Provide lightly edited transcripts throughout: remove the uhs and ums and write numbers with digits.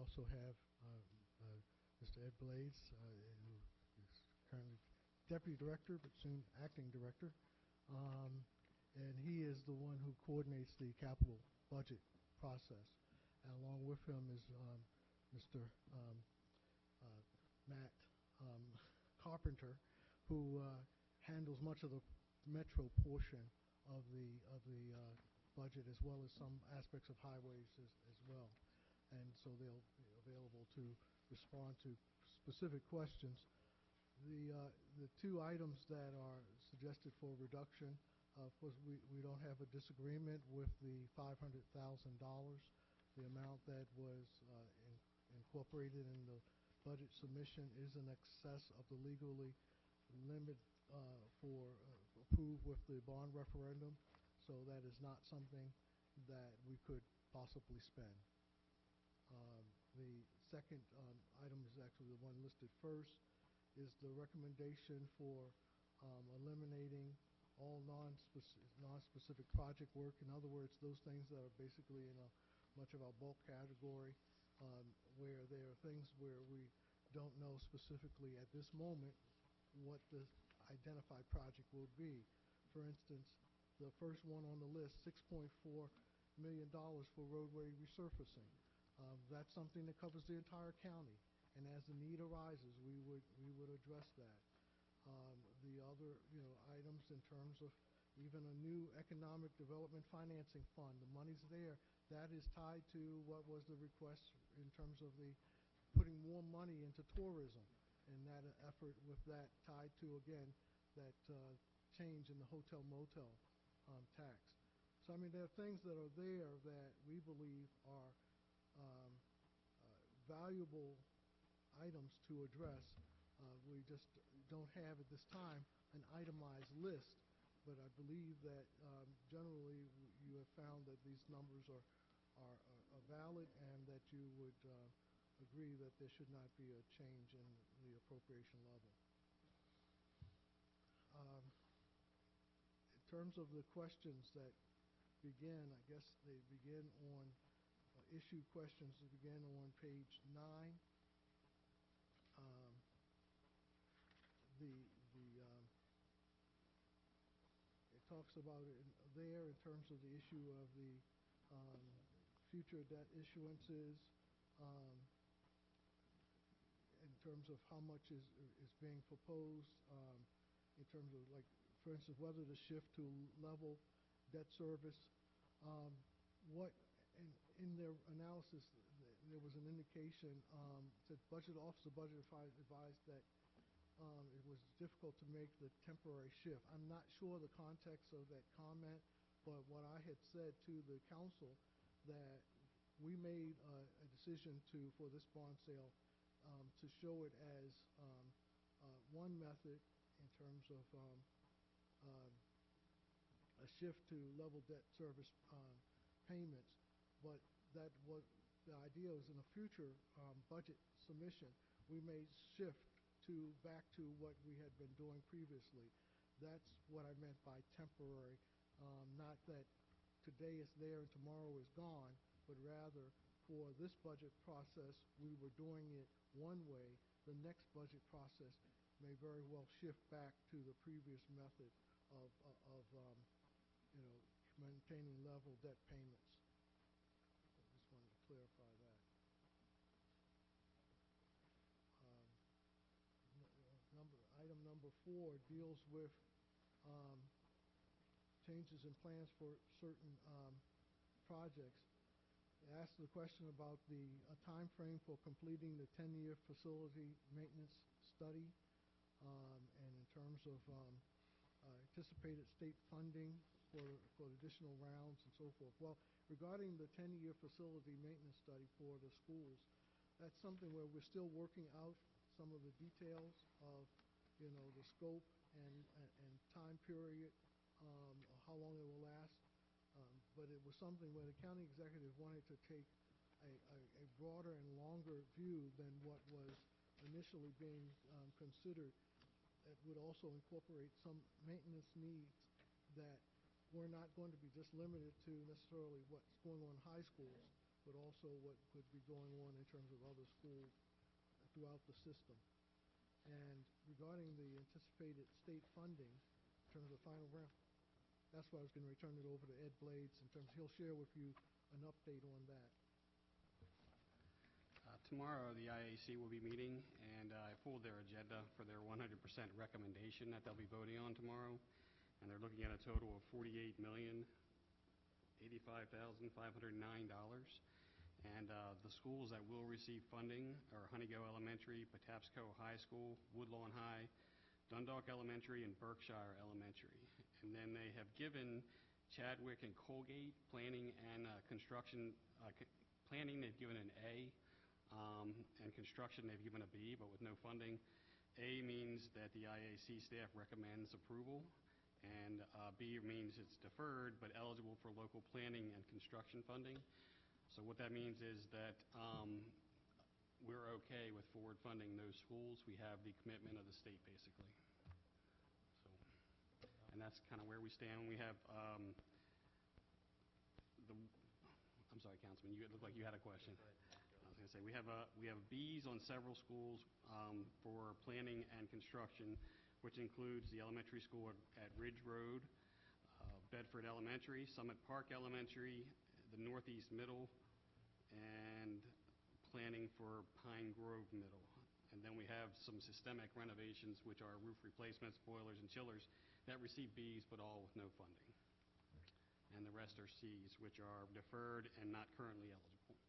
also have Mr. Ed Blades, who is currently Deputy Director, but soon Acting Director. Um, and he is the one who coordinates the capital budget process. And along with him is Mr. Matt Carpenter, who handles much of the metro portion of the budget, as well as some aspects of highways as well. And so they'll be available to respond to specific questions. The two items that are suggested for reduction, of course, we don't have a disagreement with the $500,000. The amount that was incorporated in the budget submission is in excess of the legally limit approved with the bond referendum, so that is not something that we could possibly spend. The second item is actually the one listed first, is the recommendation for eliminating all non-specific project work. In other words, those things that are basically in much of our bulk category, where there are things where we don't know specifically at this moment what the identified project will be. For instance, the first one on the list, $6.4 million for roadway resurfacing. That's something that covers the entire county, and as the need arises, we would address that. The other items in terms of even a new economic development financing fund, the money's there. That is tied to what was the request in terms of the putting more money into tourism, and that effort with that tied to, again, that change in the hotel motel tax. So I mean, there are things that are there that we believe are valuable items to address. We just don't have at this time an itemized list, but I believe that generally you have found that these numbers are valid, and that you would agree that there should not be a change in the appropriation level. In terms of the questions that begin, I guess they begin on issue questions that begin on page 9. It talks about it there in terms of the issue of the future debt issuances, in terms of how much is being proposed, in terms of, like, for instance, whether to shift to level debt service. What in their analysis, there was an indication that Budget Office of Budget advised that it was difficult to make the temporary shift. I'm not sure the context of that comment, but what I had said to the council, that we made a decision for this bond sale to show it as one method in terms of a shift to level debt service payments, but that what the idea was in a future budget submission, we may shift back to what we had been doing previously. That's what I meant by temporary, not that today is there and tomorrow is gone, but rather for this budget process, we were doing it one way. The next budget process may very well shift back to the previous method of maintaining level debt payments. I just wanted to clarify that. Item number 4 deals with changes in plans for certain projects. It asks the question about the time frame for completing the 10-year facility maintenance study, and in terms of anticipated state funding for additional rounds and so forth. Well, regarding the 10-year facility maintenance study for the schools, that's something where we're still working out some of the details of the scope and time period, how long it will last. But it was something where the county executive wanted to take a broader and longer view than what was initially being considered. It would also incorporate some maintenance needs that were not going to be just limited to necessarily what's going on in high schools, but also what could be going on in terms of other schools throughout the system. And regarding the anticipated state funding in terms of final round, that's why I was going to return it over to Ed Blades in terms, he'll share with you an update on that. Tomorrow, the IAC will be meeting, and I pulled their agenda for their 100% recommendation that they'll be voting on tomorrow, and they're looking at a total of $48,085,509. And the schools that will receive funding are Honeygo Elementary, Patapsco High School, Woodlawn High, Dundalk Elementary, and Berkshire Elementary. And then they have given Chadwick and Colgate planning and construction, planning they've given an A, and construction they've given a B, but with no funding. A means that the IAC staff recommends approval, and B means it's deferred but eligible for local planning and construction funding. So what that means is that we're okay with forward funding those schools. We have the commitment of the state, basically. So, and that's kind of where we stand. We have I'm sorry, Councilman, you looked like you had a question. I was going to say we have Bs on several schools for planning and construction, which includes the elementary school at Ridge Road, Bedford Elementary, Summit Park Elementary, the Northeast Middle, and planning for Pine Grove Middle. And then we have some systemic renovations, which are roof replacements, boilers, and chillers that receive Bs, but all with no funding. And the rest are Cs, which are deferred and not currently eligible.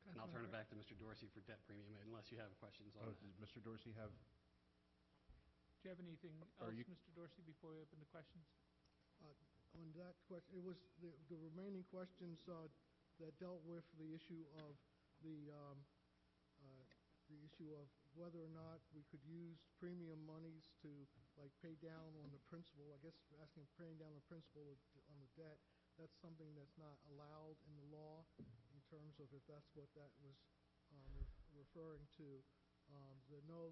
And I'll turn it back to Mr. Dorsey for debt premium, unless you have questions on that. Does Mr. Dorsey have? Do you have anything else, Mr. Dorsey, before we open the questions? On that question, it was the remaining questions that dealt with the issue of the issue of whether or not we could use premium monies to like pay down on the principal. I guess asking paying down the principal on the debt. That's something that's not allowed in the law in terms of if that's what that was referring to. No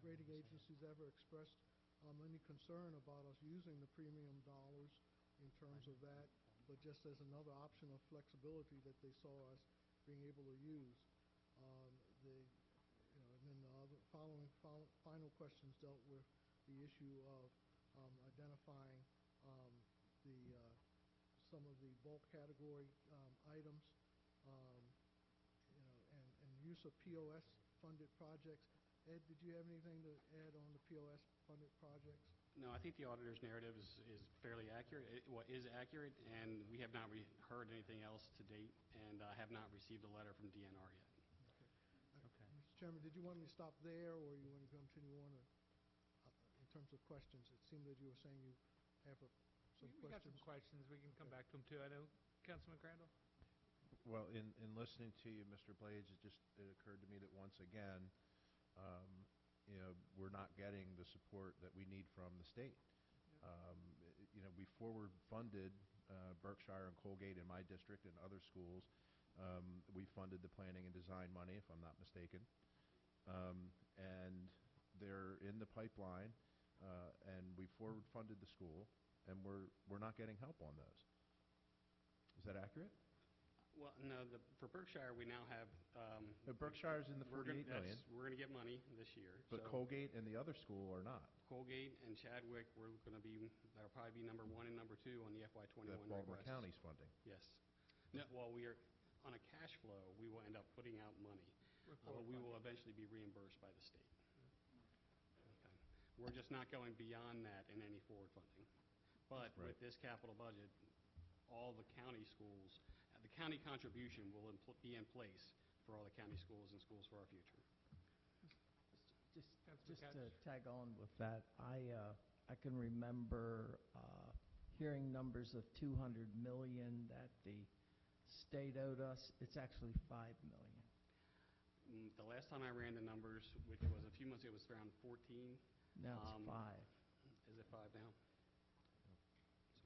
rating agencies ever expressed any concern about us using the premium dollars in terms of that, but just as another option of flexibility that they saw us being able to use. And then the other final questions dealt with the issue of identifying some of the bulk category items, and use of POS funded projects. Ed, did you have anything to add on the POS funded projects? No, I think the auditor's narrative is fairly accurate. It is accurate, and we have not heard anything else to date, and have not received a letter from DNR yet. Okay. Mr. Chairman, did you want me to stop there, or you want to continue on in terms of questions? It seemed that you were saying you have some questions. We got some questions. We can come back to them, too. I know, Councilman Crandall? Well, in listening to you, Mr. Blades, it occurred to me that once again, we're not getting the support that we need from the state. We forward funded Berkshire and Colgate in my district and other schools. We funded the planning and design money, if I'm not mistaken. And they're in the pipeline, and we forward funded the school, and we're not getting help on those. Is that accurate? Well, no, for Berkshire, we now have... Berkshire's in the $48 million. We're going to get money this year. But so Colgate and the other school are not. Colgate and Chadwick, that'll probably be number 1 and number 2 on the FY21 That Baltimore County's funding. Yes. No, well, we are on a cash flow. We will end up putting out money. But we will eventually be reimbursed by the state. Okay. We're just not going beyond that in any forward funding. But with this capital budget, all the county schools, the county contribution will be in place for all the county schools and schools for our future. Just to tag on with that, I can remember hearing numbers of $200 million that the state owed us. It's actually $5 million. The last time I ran the numbers, which was a few months ago, it was around 14. Now it's 5. Is it 5 now?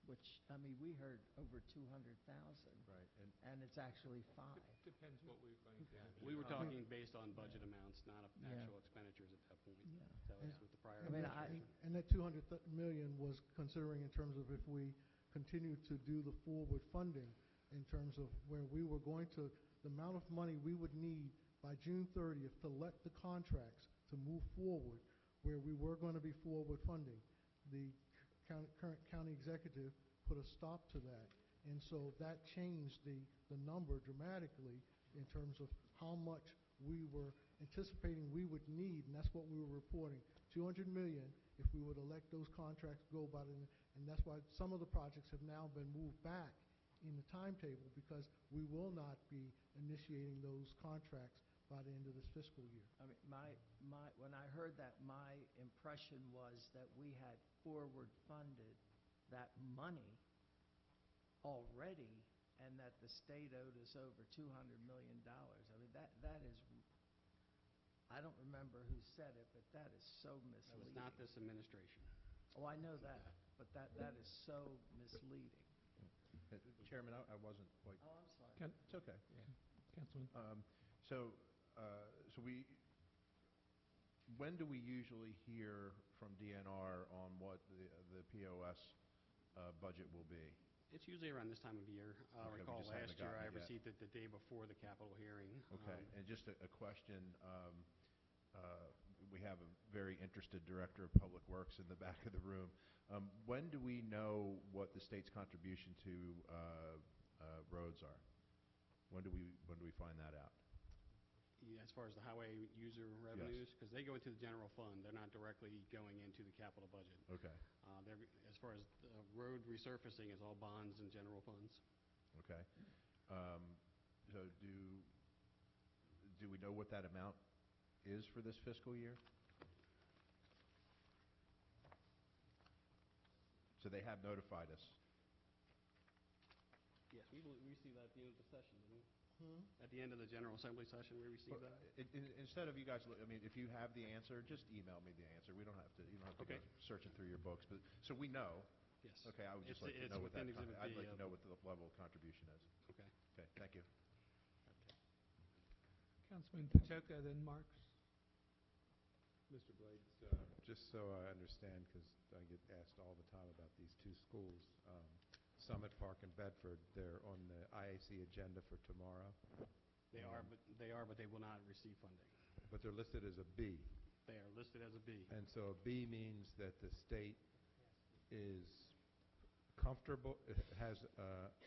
Which, I mean, we heard over 200,000. Right. And it's actually 5. Depends what we're going to do. We were talking based on budget amounts, not actual expenditures at that point. Yeah. That was with the prior. And that $200 million was considering in terms of if we continue to do the forward funding in terms of where we were going to, the amount of money we would need by June 30th to let the contracts to move forward, where we were going to be forward funding. The current county executive put a stop to that. And so that changed the number dramatically in terms of how much we were anticipating we would need, and that's what we were reporting, $200 million if we would let those contracts go by the, and that's why some of the projects have now been moved back in the timetable, because we will not be initiating those contracts by the end of this fiscal year. I mean, when I heard that, my impression was that we had forward funded that money already, and that the state owed us over $200 million. I mean, that is, I don't remember who said it, but that is so misleading. That was not this administration. Oh, I know that, but that is so misleading. Chairman, I wasn't quite. Oh, I'm sorry. It's okay. Councilman. So when do we usually hear from DNR on what the POS budget will be? It's usually around this time of year. I Okay, we recall just haven't last year gotten I it yet. received it the day before the Capitol hearing. Okay, and just a question. We have a very interested Director of Public Works in the back of the room. When do we know what the state's contribution to roads are? When do we find that out? As far as the highway user revenues, because they go into the general fund, they're not directly going into the capital budget. Okay. As far as road resurfacing, is all bonds and general funds. Okay. So do we know what that amount is for this fiscal year? So they have notified us. Yes, we received that at the end of the session, didn't we? At the end of the General Assembly session, we received that. Instead of you guys, I mean, if you have the answer, just email me the answer. You don't have to Okay. go searching through your books. But so we know. Yes. Okay, I would just It's- like to it's know what that. within Exhibit I'd B like to of- know what the level of contribution is. Okay. Okay, thank you. Councilman Pacheco, then Marks. Mr. Blades, just so I understand, because I get asked all the time about these two schools, Summit Park and Bedford, they're on the IAC agenda for tomorrow, They are, but they will not receive funding. but they're listed as a B. They are listed as a B. And so a B means that the state is comfortable,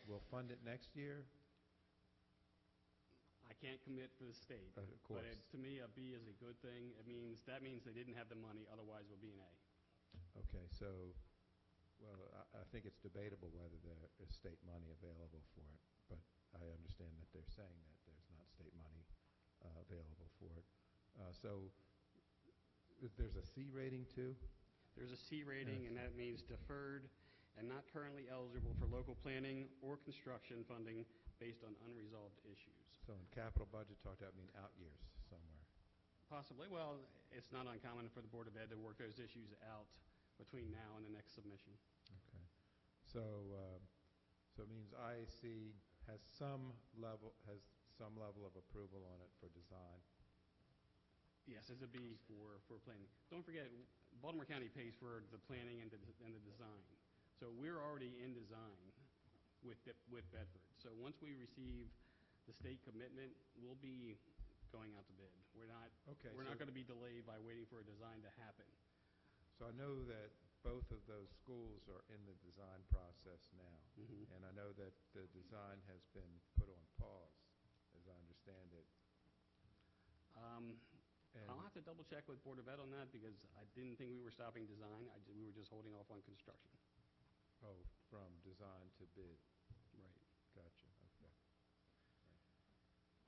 will fund it next year? I can't commit for the state. Of course. But to me, a B is a good thing. That means they didn't have the money, otherwise it would be an A. Okay, so, well, I think it's debatable whether there is state money available for it, but I understand that they're saying that there's not state money available for it. So there's a C rating too? There's a C rating, and that means deferred and not currently eligible for local planning or construction funding based on unresolved issues. So in capital budget, talked about mean out years somewhere. Possibly. Well, it's not uncommon for the Board of Ed to work those issues out between now and the next submission. Okay. So it means IAC has some level of approval on it for design. Yes, it's a B for planning. Don't forget, Baltimore County pays for the planning and the design. So we're already in design with Bedford. So once we receive the state commitment, we'll be going out to bid. We're not going to be delayed by waiting for a design to happen. So I know that both of those schools are in the design process now. And I know that the design has been put on pause, as I understand it. I'll have to double check with Board of Ed on that, because I didn't think we were stopping design. We were just holding off on construction. Oh, from design to bid. Right. Gotcha. Okay.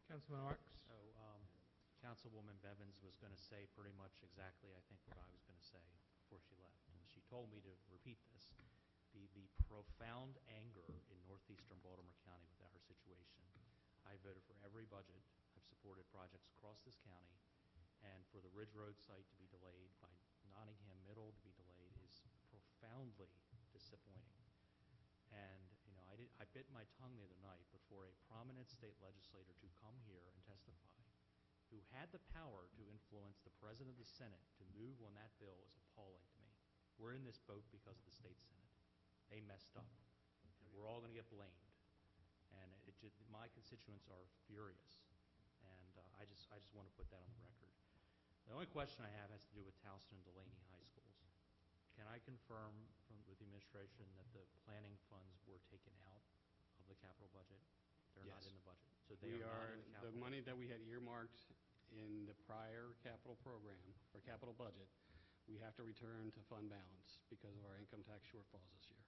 Councilman Marks. So, Councilwoman Bevins was going to say pretty much exactly, I think, what I was going to say before she left. And she told me to repeat this. The profound anger in northeastern Baltimore County with our situation. I voted for every budget. I've supported projects across this county. And for the Ridge Road site to be delayed, by Nottingham Middle to be delayed, is profoundly disappointing. And, I bit my tongue the other night, but for a prominent state legislator to come here and testify, who had the power to influence the President of the Senate to move on that bill, is appalling to me. We're in this boat because of the state Senate. They messed up. we're all going to get blamed. And my constituents are furious. And I just want to put that on the record. The only question I have has to do with Towson and Delaney High Schools. Can I confirm with the administration that the planning funds were taken out of the capital budget? They're not Yes. in the budget. So they are not in the capital The money that we had earmarked in the prior capital program, or capital budget, we have to return to fund balance because of our income tax shortfalls this year.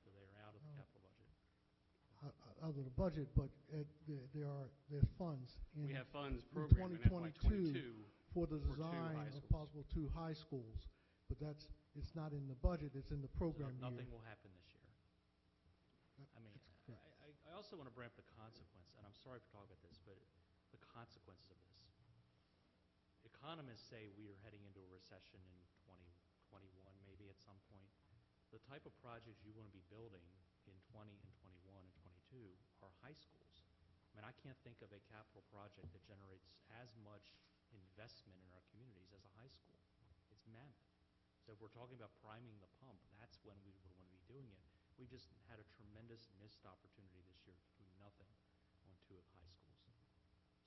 So they are out of the capital budget. Out of the budget, but there's funds in We have funds in programmed in FY 2022 '22. for the for two design high of schools. possible 2 high schools, but it's not in the budget, it's in the So program year. nothing will happen this year. I mean, That's correct. I also want to bring up the consequence, and I'm sorry for talking about this, but the consequences of this. Economists say we are heading into a recession in 2021, maybe at some point. The type of projects you want to be building in 20 and 21 and 22 are high schools. I mean, I can't think of a capital project that generates as much investment in our communities as a high school. It's mammoth. So if we're talking about priming the pump, that's when we would want to be doing it. We just had a tremendous missed opportunity this year to do nothing on 2 of the high schools.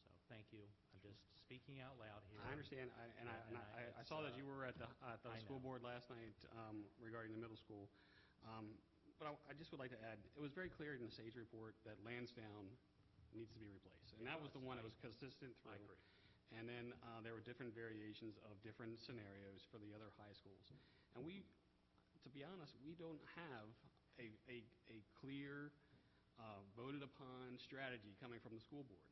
So thank you. I'm just speaking out loud here. I understand, I saw that you were at the I school know. board last night regarding the middle school. But I just would like to add, it was very clear in the SAGE report that Lansdowne needs to be replaced. And that was the one that was consistent through. I agree. And then there were different variations of different scenarios for the other high schools. And to be honest, we don't have a clear, voted upon strategy coming from the school board.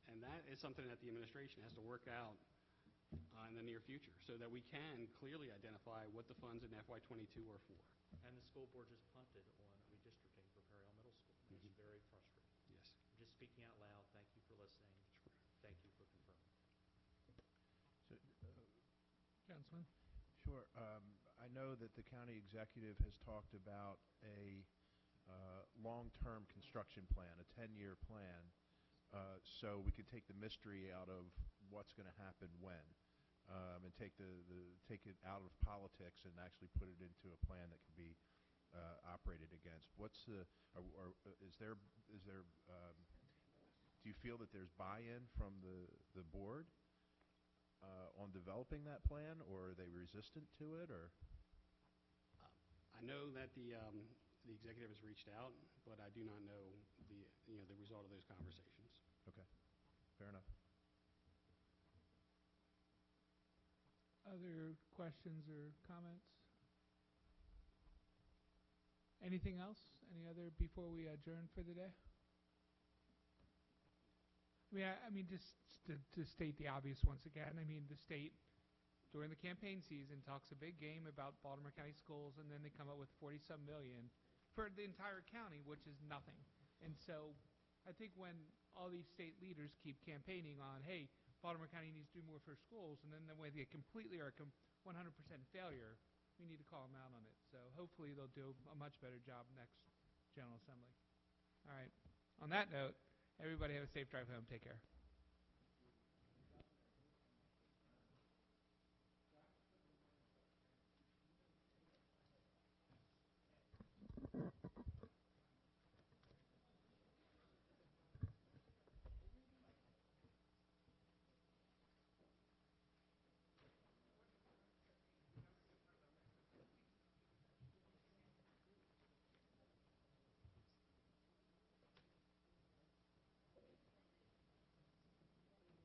And that is something that the administration has to work out in the near future so that we can clearly identify what the funds in FY '22 are for. And the school board just punted on redistricting for Perry Hill Middle School. It's very frustrating. Yes. I'm just speaking out loud. Thank you for listening. Thank you for confirming. Councilman? Sure. I know that the county executive has talked about a long-term construction plan, a 10-year plan, so we could take the mystery out of what's going to happen when, and take it out of politics and actually put it into a plan that can be operated against. Do you feel that there's buy-in from the board on developing that plan, or are they resistant to it, or? I know that the executive has reached out, but I do not know the result of those conversations. Okay, fair enough. Other questions or comments? Anything else? Any other before we adjourn for the day? I mean, just to state the obvious once again, I mean, the state, during the campaign season, talks a big game about Baltimore County schools, and then they come up with 40-some million for the entire county, which is nothing. And so I think when all these state leaders keep campaigning on, hey, Baltimore County needs to do more for schools, and then when they completely are 100% failure, we need to call them out on it. So hopefully they'll do a much better job next General Assembly. All right. On that note, everybody have a safe drive home. Take care.